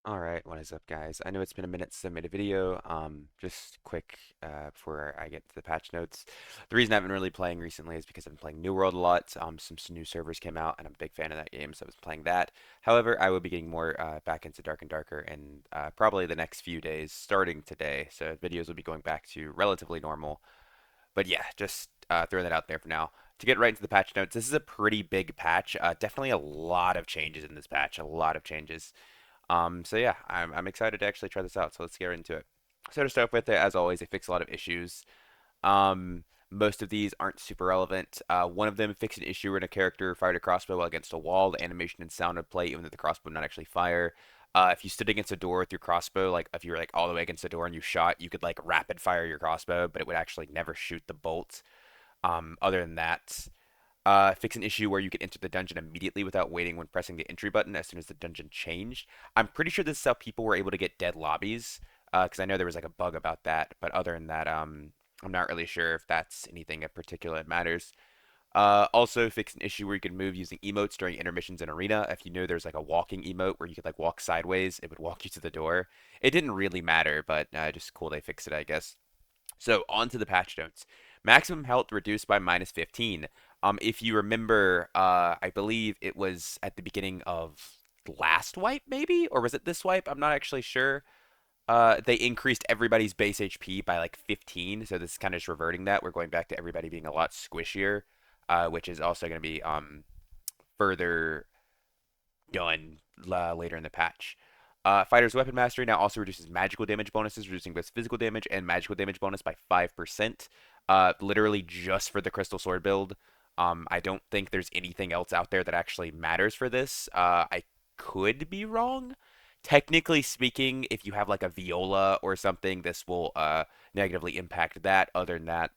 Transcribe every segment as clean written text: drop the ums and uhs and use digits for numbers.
Alright, what is up guys? I know it's been a minute since I made a video, just quick before I get to the patch notes. The reason I haven't been really playing recently is because I've been playing New World a lot. Some new servers came out and I'm a big fan of that game, so I was playing that. However, I will be getting more back into Dark and Darker in probably the next few days, starting today, so videos will be going back to relatively normal. But yeah, just throwing that out there for now. To get right into the patch notes, this is a pretty big patch. Definitely a lot of changes in this patch, a lot of changes. So yeah, I'm excited to actually try this out. So let's get into it. So to start with, as always, they fix a lot of issues. Most of these aren't super relevant. One of them fixed an issue when a character fired a crossbow while against a wall. The animation and sound would play even though the crossbow would not actually fire. If you stood against a door with your crossbow, like if you were like all the way against the door and you shot, you could like rapid fire your crossbow, but it would actually never shoot the bolt. Other than that, fix an issue where you could enter the dungeon immediately without waiting when pressing the entry button as soon as the dungeon changed. I'm pretty sure this is how people were able to get dead lobbies, because I know there was like a bug about that. But other than that, I'm not really sure if that's anything in particular that matters. Also, fix an issue where you can move using emotes during intermissions in arena. If you know there's like a walking emote where you could like walk sideways, it would walk you to the door. It didn't really matter, but just cool they fixed it, I guess. So on to the patch notes. Maximum health reduced by -15. If you remember, I believe it was at the beginning of last wipe, maybe, or was it this wipe? I'm not actually sure. They increased everybody's base HP by like 15, so this is kind of just reverting that. We're going back to everybody being a lot squishier, which is also going to be further done later in the patch. Fighter's Weapon Mastery now also reduces magical damage bonuses, reducing both physical damage and magical damage bonus by 5%. Literally just for the Crystal Sword build. I don't think there's anything else out there that actually matters for this. I could be wrong. Technically speaking, if you have like a Viola or something, this will negatively impact that. Other than that,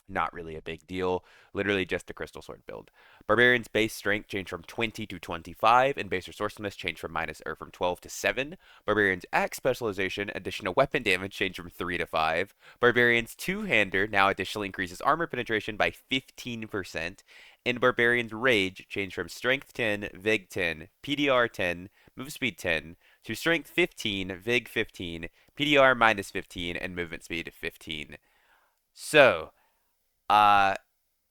not really a big deal. Literally just a Crystal Sword build. Barbarian's base strength changed from 20 to 25, and base resourcefulness changed from 12 to 7. Barbarian's axe specialization, additional weapon damage changed from 3 to 5. Barbarian's two-hander now additionally increases armor penetration by 15%. And Barbarian's rage changed from strength 10, vig 10, PDR 10, move speed 10 to strength 15, vig 15, PDR -15, and movement speed 15. So, uh,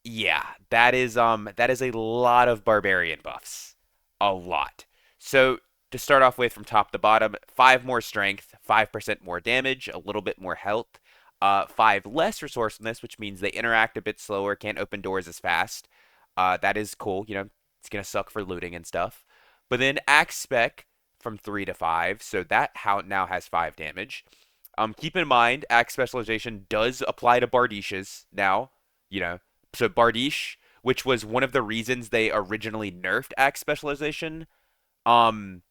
yeah, that is a lot of barbarian buffs. A lot. So to start off with from top to bottom, 5 more strength, 5% more damage, a little bit more health, 5 less resourcefulness, which means they interact a bit slower, can't open doors as fast. That is cool, it's gonna suck for looting and stuff. But then axe spec from 3 to 5, so that how now has 5 damage. Keep in mind, axe specialization does apply to Bardishas now, you know. So Bardiche, which was one of the reasons they originally nerfed axe specialization, um,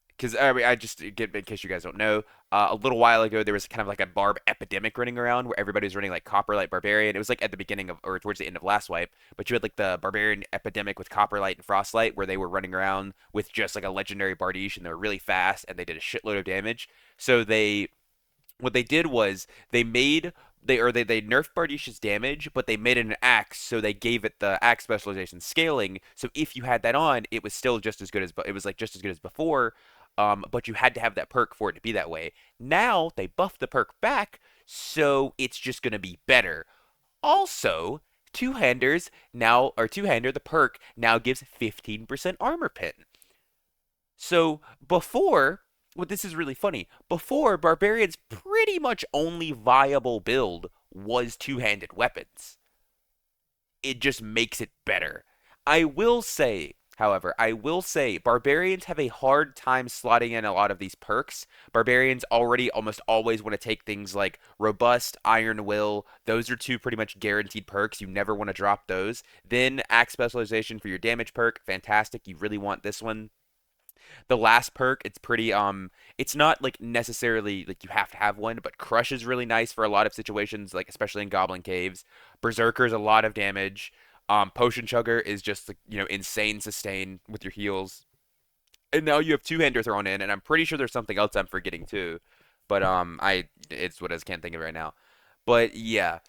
because I just get in case you guys don't know, a little while ago there was kind of like a barb epidemic running around where everybody was running like Copperlight Barbarian. It was like at the beginning of or towards the end of last wipe, but you had like the Barbarian epidemic with Copperlight and Frostlight where they were running around with just like a legendary Bardiche and they were really fast and they did a shitload of damage. So they what they did was they nerfed Bardish's damage, but they made it an axe, so they gave it the axe specialization scaling. So if you had that on, it was still just as good as it was like just as good as before. But you had to have that perk for it to be that way. Now they buffed the perk back, so it's just gonna be better. Also, two-hander, the perk now gives 15% armor pin. So before, well, this is really funny. Before, Barbarian's pretty much only viable build was two-handed weapons. It just makes it better. I will say, Barbarians have a hard time slotting in a lot of these perks. Barbarians already almost always want to take things like Robust, Iron Will. Those are two pretty much guaranteed perks. You never want to drop those. Then Axe Specialization for your damage perk. Fantastic. You really want this one. The last perk, it's not like necessarily like you have to have one, but Crush is really nice for a lot of situations, like especially in Goblin Caves. Berserker's a lot of damage. Potion Chugger is just like, insane sustain with your heals. And now you have two-hander thrown in, and I'm pretty sure there's something else I'm forgetting too. But it's what I just can't think of right now. But yeah,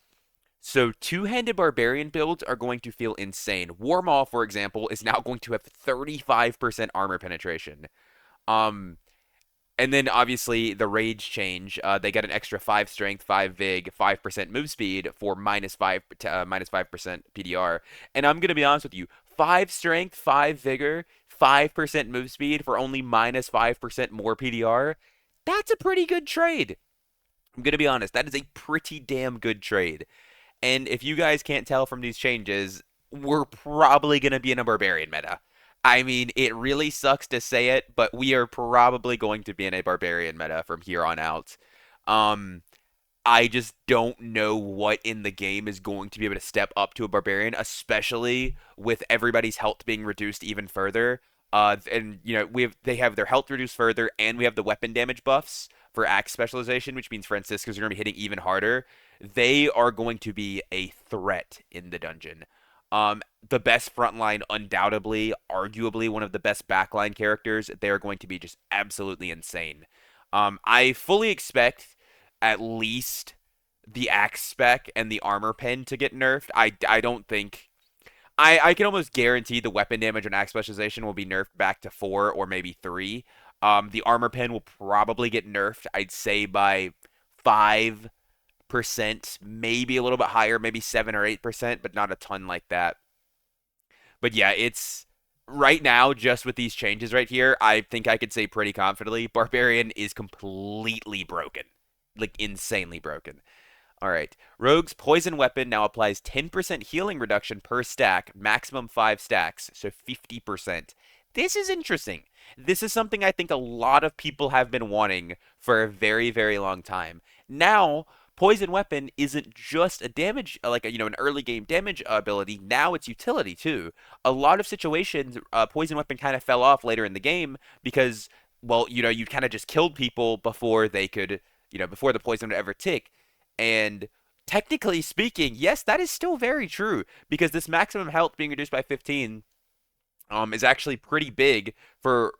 so two-handed barbarian builds are going to feel insane. Warmaw, for example, is now going to have 35% armor penetration. Um, and then obviously the rage change. They get an extra 5 strength, 5 vig, 5% move speed for -5% PDR. And I'm gonna be honest with you, 5 strength, 5 vigor, 5% move speed for only -5% more PDR. That's a pretty good trade. I'm gonna be honest. That is a pretty damn good trade. And if you guys can't tell from these changes, we're probably going to be in a barbarian meta. I mean, it really sucks to say it, but we are probably going to be in a barbarian meta from here on out. Um, I just don't know what in the game is going to be able to step up to a barbarian, especially with everybody's health being reduced even further. And they have their health reduced further, and we have the weapon damage buffs for axe specialization, which means Franciscans are going to be hitting even harder. They are going to be a threat in the dungeon. The best frontline, undoubtedly, arguably one of the best backline characters. They're going to be just absolutely insane. I fully expect at least the axe spec and the armor pen to get nerfed. I don't think I can almost guarantee the weapon damage and axe specialization will be nerfed back to 4 or maybe 3. The armor pen will probably get nerfed, I'd say by 5%, maybe a little bit higher, maybe 7 or 8%, but not a ton like that. But yeah, it's right now, just with these changes right here, I think I could say pretty confidently Barbarian is completely broken. Like insanely broken. All right. Rogue's poison weapon now applies 10% healing reduction per stack, maximum 5 stacks, so 50%. This is interesting. This is something I think a lot of people have been wanting for a very, very long time. Now, poison weapon isn't just a damage, like an early game damage ability. Now it's utility too. A lot of situations, poison weapon kind of fell off later in the game because, well, you kind of just killed people before they could, before the poison would ever tick. And technically speaking, yes, that is still very true because this maximum health being reduced by 15 is actually pretty big for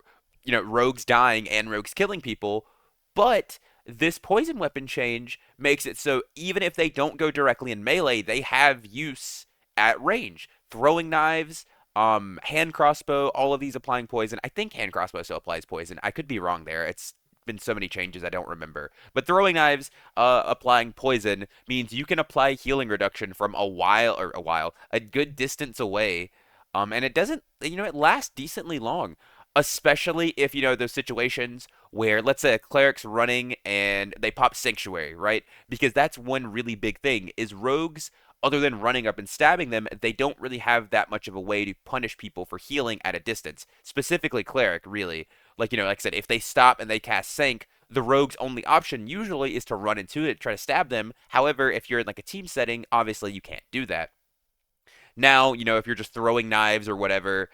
rogues dying and rogues killing people. But this poison weapon change makes it so even if they don't go directly in melee, they have use at range. Throwing knives, hand crossbow, all of these applying poison. I think hand crossbow still applies poison. I could be wrong there. It's been so many changes I don't remember. But throwing knives, applying poison means you can apply healing reduction from a good distance away. And it doesn't, it lasts decently long, especially if, those situations where, let's say, a cleric's running and they pop Sanctuary, right? Because that's one really big thing is rogues, other than running up and stabbing them, they don't really have that much of a way to punish people for healing at a distance. Specifically, cleric, really. Like I said, if they stop and they cast Sank, the rogue's only option usually is to run into it, try to stab them. However, if you're in like a team setting, obviously you can't do that. Now, if you're just throwing knives or whatever,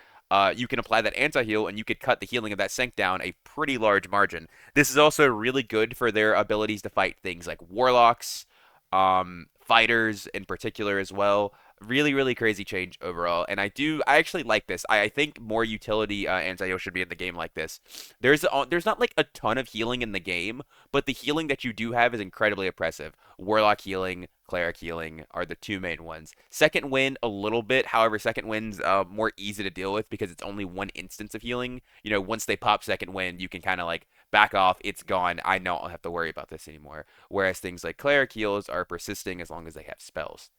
you can apply that anti-heal and you could cut the healing of that sync down a pretty large margin. This is also really good for their abilities to fight things like warlocks, fighters in particular as well. Really, really crazy change overall, and I actually like this. I think more utility anti-heal should be in the game like this. There's not like a ton of healing in the game, but the healing that you do have is incredibly oppressive. Warlock healing, cleric healing are the two main ones. Second wind a little bit, however, second wind's more easy to deal with because it's only one instance of healing. Once they pop second wind, you can kind of like back off. It's gone. I don't have to worry about this anymore. Whereas things like cleric heals are persisting as long as they have spells.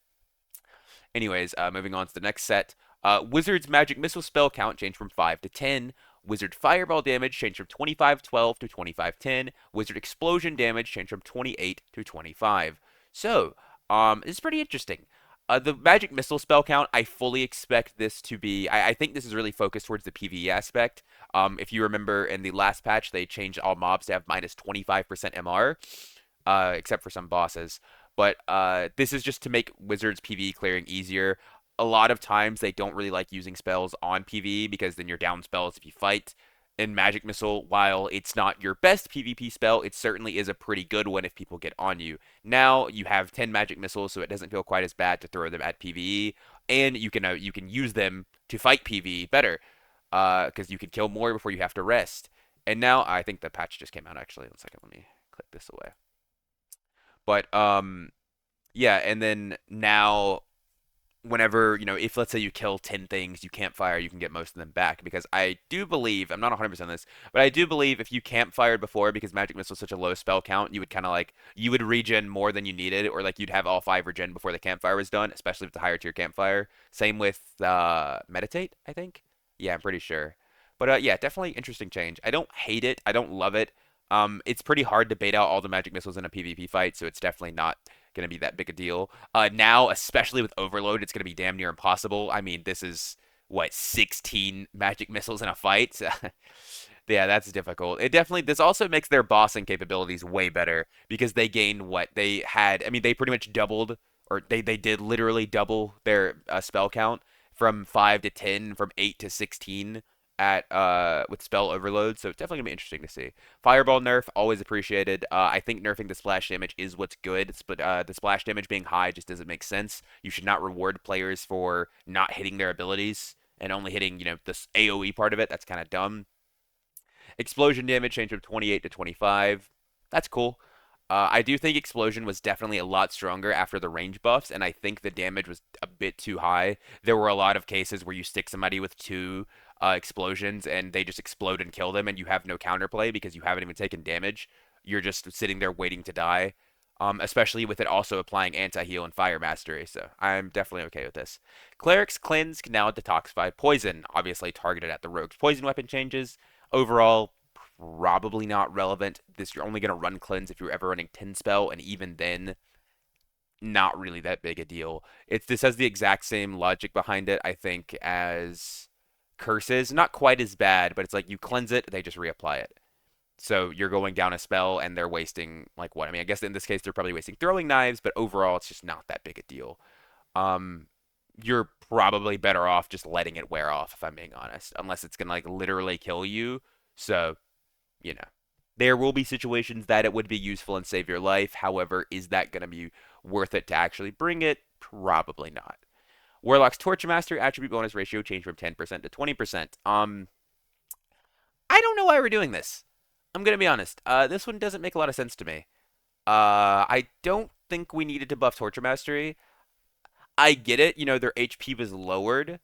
Anyways, moving on to the next set. Wizard's magic missile spell count changed from 5 to 10. Wizard fireball damage changed from 25-12 to 25-10. Wizard explosion damage changed from 28 to 25. So, it's pretty interesting. The magic missile spell count, I fully expect this to be. I think this is really focused towards the PvE aspect. If you remember in the last patch, they changed all mobs to have minus 25% MR, except for some bosses. But this is just to make Wizards PvE clearing easier. A lot of times they don't really like using spells on PvE because then you're down spells if you fight. In Magic Missile, while it's not your best PvP spell, it certainly is a pretty good one if people get on you. Now you have 10 Magic Missiles, so it doesn't feel quite as bad to throw them at PvE, and you can use them to fight PvE better, because you can kill more before you have to rest. And now I think the patch just came out actually. One second, let me click this away. But yeah, and then now whenever, if let's say you kill 10 things, you campfire, you can get most of them back. Because I do believe, I'm not 100% on this, but I do believe if you campfired before, because Magic Missile is such a low spell count, you would kind of like, you would regen more than you needed, or like you'd have all 5 regen before the campfire was done, especially with the higher tier campfire. Same with Meditate, I think. Yeah, I'm pretty sure. But yeah, definitely interesting change. I don't hate it. I don't love it. It's pretty hard to bait out all the Magic Missiles in a PvP fight, so it's definitely not going to be that big a deal. Now, especially with Overload, it's going to be damn near impossible. I mean, this is what 16 magic missiles in a fight. Yeah, that's difficult. It definitely this also makes their bossing capabilities way better because they gain what they had. I mean, they pretty much doubled, or they did literally double their spell count from 5 to 10, from 8 to 16 at with spell overload. So it's definitely gonna be interesting to see. Fireball nerf always appreciated. I think nerfing the splash damage is what's good, but the splash damage being high just doesn't make sense. You should not reward players for not hitting their abilities and only hitting this AOE part of it. That's kind of dumb. Explosion damage changed from 28 to 25. That's cool. I do think Explosion was definitely a lot stronger after the range buffs, and I think the damage was a bit too high. There were a lot of cases where you stick somebody with two explosions and they just explode and kill them, and you have no counterplay because you haven't even taken damage. You're just sitting there waiting to die. Especially with it also applying anti-heal and fire mastery, so I'm definitely okay with this. Cleric's Cleanse can now detoxify poison, obviously targeted at the rogue's poison weapon changes. Overall, probably not relevant. This you're only gonna run cleanse if you're ever running 10 spell, and even then, not really that big a deal. This has the exact same logic behind it, I think, as curses. Not quite as bad, but it's like you cleanse it, they just reapply it. So you're going down a spell and they're wasting like what? I mean, I guess in this case they're probably wasting throwing knives, but overall it's just not that big a deal. Um, you're probably better off just letting it wear off, if I'm being honest, unless it's gonna like literally kill you. So you know, there will be situations that it would be useful and save your life. However, is that going to be worth it to actually bring it? Probably not. Warlock's Torture Master attribute bonus ratio changed from 10% to 20%. I don't know why we're doing this. I'm going to be honest. This one doesn't make a lot of sense to me. I don't think we needed to buff Torture Mastery. I get it, their HP was lowered,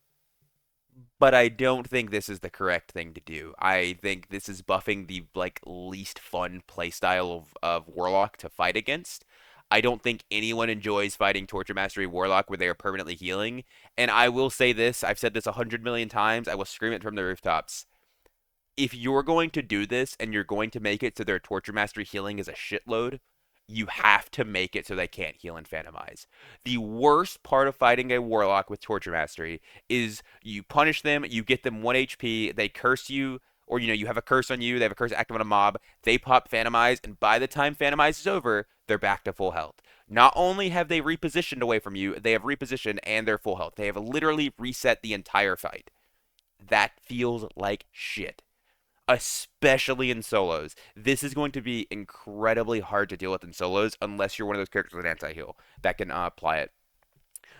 but I don't think this is the correct thing to do. I think this is buffing the like least fun playstyle of Warlock to fight against. I don't think anyone enjoys fighting Torture Mastery Warlock where they are permanently healing. And I will say this, I've said this 100 million times, I will scream it from the rooftops. If you're going to do this and you're going to make it so their Torture Mastery healing is a shitload, you have to make it so they can't heal and Phantomize. The worst part of fighting a Warlock with Torture Mastery is you punish them, you get them 1 HP, they curse you, or you have a curse on you, they have a curse active on a mob, they pop Phantomize, and by the time Phantomize is over, they're back to full health. Not only have they repositioned away from you, they have repositioned and they're full health. They have literally reset the entire fight. That feels like shit, especially in solos. This is going to be incredibly hard to deal with in solos unless you're one of those characters with anti-heal that can apply it.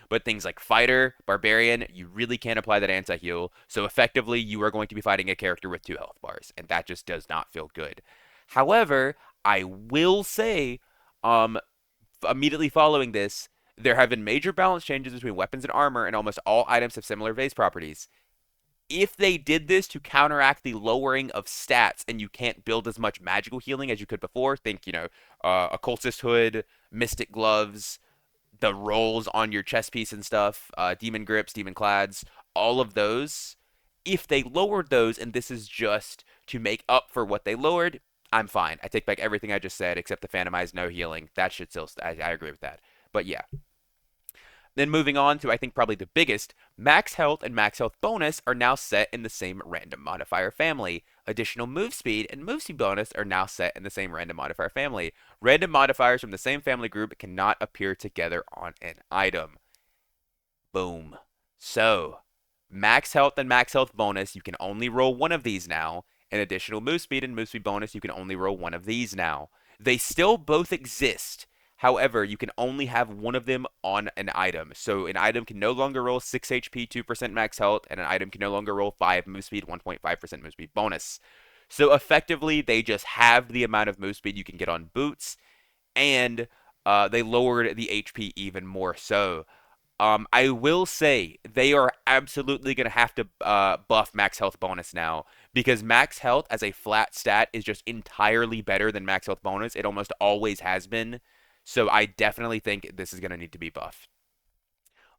But things like Fighter, Barbarian, you really can't apply that anti-heal. So effectively, you are going to be fighting a character with 2 health bars, and that just does not feel good. However, I will say, immediately following this, there have been major balance changes between weapons and armor, and almost all items have similar base properties. If they did this to counteract the lowering of stats and you can't build as much magical healing as you could before, think, Occultist Hood, Mystic Gloves, the rolls on your chest piece and stuff, Demon Grips, Demon Clads, all of those, if they lowered those and this is just to make up for what they lowered, I'm fine. I take back everything I just said except the Phantomize no healing. That should still, I agree with that. But yeah, then moving on to, I think, probably the biggest, max health and max health bonus are now set in the same random modifier family. Additional move speed and move speed bonus are now set in the same random modifier family. Random modifiers from the same family group cannot appear together on an item. Boom. So, max health and max health bonus, you can only roll one of these now. And additional move speed and move speed bonus, you can only roll one of these now. They still both exist. However, you can only have one of them on an item. So an item can no longer roll 6 HP, 2% max health, and an item can no longer roll 5 move speed, 1.5% move speed bonus. So effectively, they just have the amount of move speed you can get on boots, and they lowered the HP even more so. I will say they are absolutely going to have to buff max health bonus now because max health as a flat stat is just entirely better than max health bonus. It almost always has been. So I definitely think this is going to need to be buffed.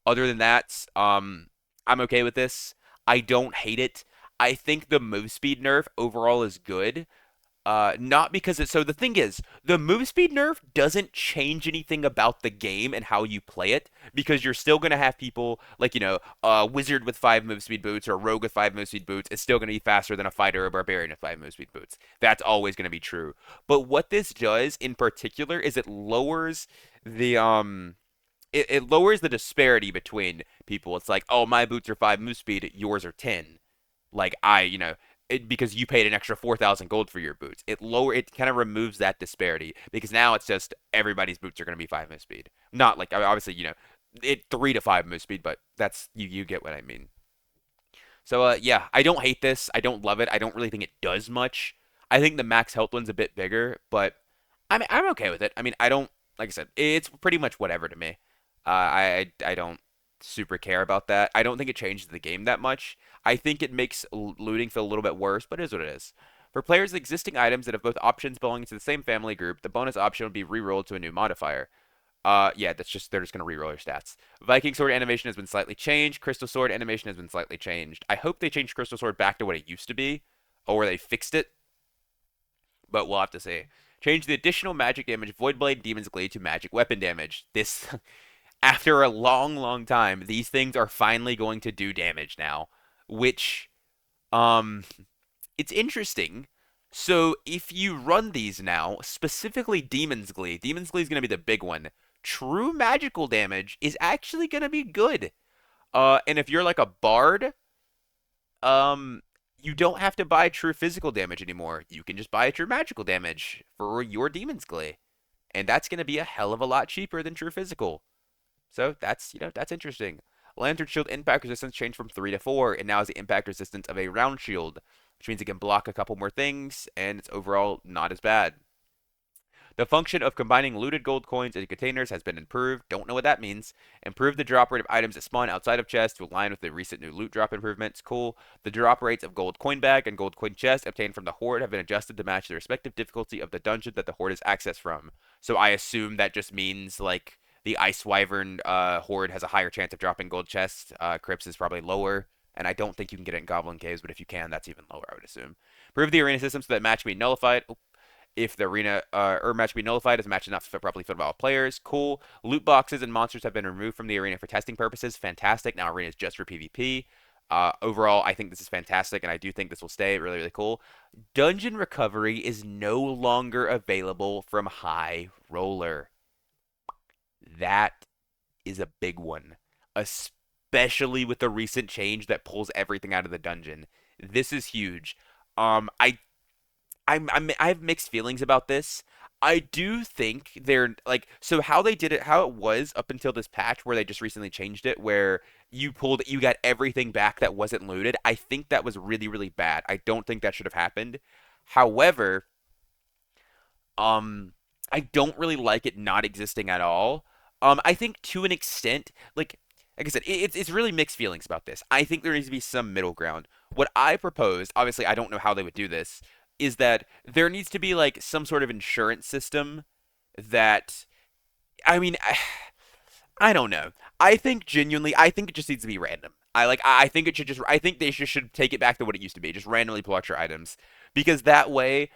Other than that, I'm okay with this. I don't hate it. I think the move speed nerf overall is good. Not because it's so. The thing is, the move speed nerf doesn't change anything about the game and how you play it because you're still gonna have people like a wizard with 5 move speed boots or a rogue with 5 move speed boots is still gonna be faster than a fighter or a barbarian with 5 move speed boots. That's always gonna be true. But what this does in particular is it lowers the it lowers the disparity between people. It's like, oh, my boots are 5 move speed, yours are 10. Like because you paid an extra 4,000 gold for your boots. It kind of removes that disparity because now it's just everybody's boots are going to be 5 move speed. Not like obviously, it 3 to 5 move speed, but that's you get what I mean. So yeah, I don't hate this. I don't love it. I don't really think it does much. I think the max health one's a bit bigger, but I'm okay with it. I mean, I don't like I said, it's pretty much whatever to me. I don't super care about that. I don't think it changes the game that much. I think it makes looting feel a little bit worse, but it is what it is. For players with existing items that have both options belonging to the same family group, the bonus option would be rerolled to a new modifier. Yeah, they're just gonna reroll your stats. Viking sword animation has been slightly changed. Crystal sword animation has been slightly changed. I hope they changed crystal sword back to what it used to be, or they fixed it, but we'll have to see. Change the additional magic damage Void Blade Demon's Glade to magic weapon damage. This, after a long, long time, these things are finally going to do damage now, which, um, it's interesting. So if you run these now, specifically Demon's Glee is going to be the big one. True magical damage is actually going to be good. And if you're like a bard, um, you don't have to buy true physical damage anymore. You can just buy true magical damage for your Demon's Glee, and that's going to be a hell of a lot cheaper than true physical. So that's interesting. Lantern Shield impact resistance changed from 3 to 4, and now has the impact resistance of a round shield, which means it can block a couple more things, and it's overall not as bad. The function of combining looted gold coins into containers has been improved. Don't know what that means. Improved the drop rate of items that spawn outside of chests to align with the recent new loot drop improvements. Cool. The drop rates of gold coin bag and gold coin chest obtained from the horde have been adjusted to match the respective difficulty of the dungeon that the horde is accessed from. So I assume that just means like the Ice Wyvern horde has a higher chance of dropping gold chests. Crypts is probably lower. And I don't think you can get it in Goblin Caves, but if you can, that's even lower, I would assume. Improve the arena system so that match can be nullified. If the arena or match be nullified as a match is not properly filled by all players. Cool. Loot boxes and monsters have been removed from the arena for testing purposes. Fantastic. Now arena is just for PvP. Overall, I think this is fantastic, and I do think this will stay really, really cool. Dungeon recovery is no longer available from High Roller. That is a big one, especially with the recent change that pulls everything out of the dungeon. This is huge. I have mixed feelings about this. I do think they're like so how they did it, how it was up until this patch where they just recently changed it, where you got everything back that wasn't looted. I think that was really, really bad. I don't think that should have happened. However, um, I don't really like it not existing at all. I think to an extent, like I said, it's really mixed feelings about this. I think there needs to be some middle ground. What I proposed, obviously, I don't know how they would do this, is that there needs to be like some sort of insurance system that, I mean, I don't know. I think genuinely, I think it just needs to be random. I think it should just, I think they should take it back to what it used to be, just randomly pull extra items, because that way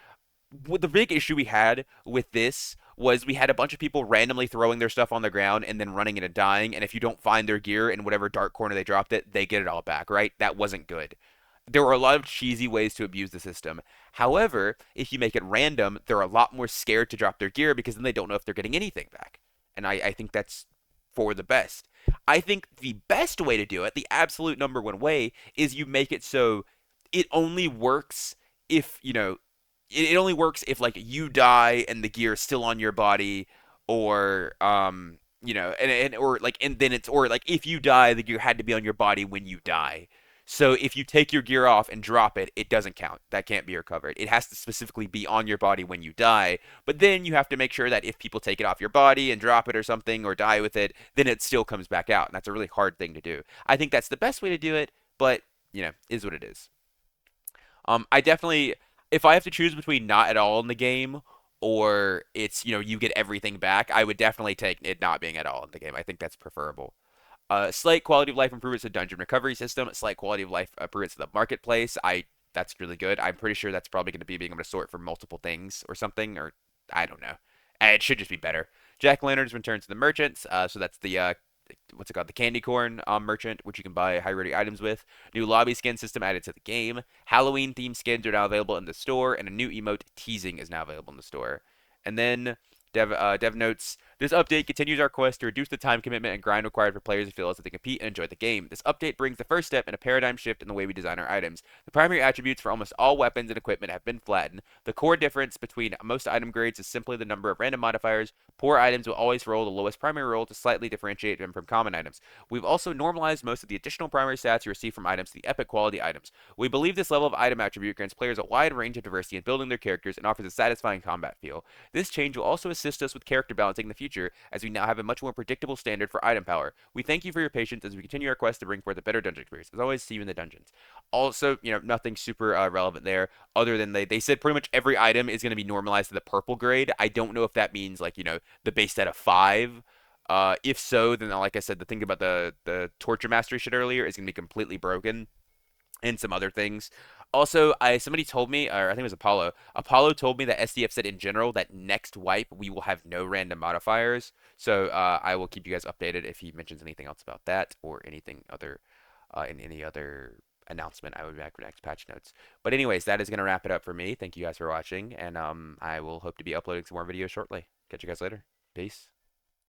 the big issue we had with this was we had a bunch of people randomly throwing their stuff on the ground and then running and dying. And if you don't find their gear in whatever dark corner they dropped it, they get it all back, right? That wasn't good. There were a lot of cheesy ways to abuse the system. However, if you make it random, they're a lot more scared to drop their gear because then they don't know if they're getting anything back. And I think that's for the best. I think the best way to do it, the absolute number one way, is you make it so it only works if, it only works if like you die and the gear is still on your body, or and or like and then it's or like if you die the gear had to be on your body when you die. So if you take your gear off and drop it, it doesn't count. That can't be recovered. It has to specifically be on your body when you die. But then you have to make sure that if people take it off your body and drop it or something or die with it, then it still comes back out. And that's a really hard thing to do. I think that's the best way to do it, but is what it is. I definitely, if I have to choose between not at all in the game or it's, you get everything back, I would definitely take it not being at all in the game. I think that's preferable. Slight quality of life improvements to dungeon recovery system, slight quality of life improvements to the marketplace. That's really good. I'm pretty sure that's probably going to be being able to sort for multiple things or something, or I don't know. It should just be better. Jack o' lanterns return to the merchants. So that's the what's it called? The candy corn merchant, which you can buy high rated items with. New lobby skin system added to the game. Halloween themed skins are now available in the store, and a new emote teasing is now available in the store. And then Dev notes, this update continues our quest to reduce the time commitment and grind required for players to feel as if they compete and enjoy the game. This update brings the first step in a paradigm shift in the way we design our items. The primary attributes for almost all weapons and equipment have been flattened. The core difference between most item grades is simply the number of random modifiers. Poor items will always roll the lowest primary roll to slightly differentiate them from common items. We've also normalized most of the additional primary stats you receive from items to the epic quality items. We believe this level of item attribute grants players a wide range of diversity in building their characters and offers a satisfying combat feel. This change will also assist us with character balancing in the future, as we now have a much more predictable standard for item power. We thank you for your patience as we continue our quest to bring forth a better dungeon experience. As always, see you in the dungeons. Also, nothing super relevant there, other than they said pretty much every item is going to be normalized to the purple grade. I don't know if that means like, the base set of 5. If so, then like I said, the thing about the torture mastery shit earlier is going to be completely broken and some other things. Also, somebody told me, or I think it was Apollo. Apollo told me that SDF said in general that next wipe we will have no random modifiers. So I will keep you guys updated if he mentions anything else about that or anything other in any other announcement. I will be back for next patch notes. But anyways, that is gonna wrap it up for me. Thank you guys for watching, and I will hope to be uploading some more videos shortly. Catch you guys later. Peace.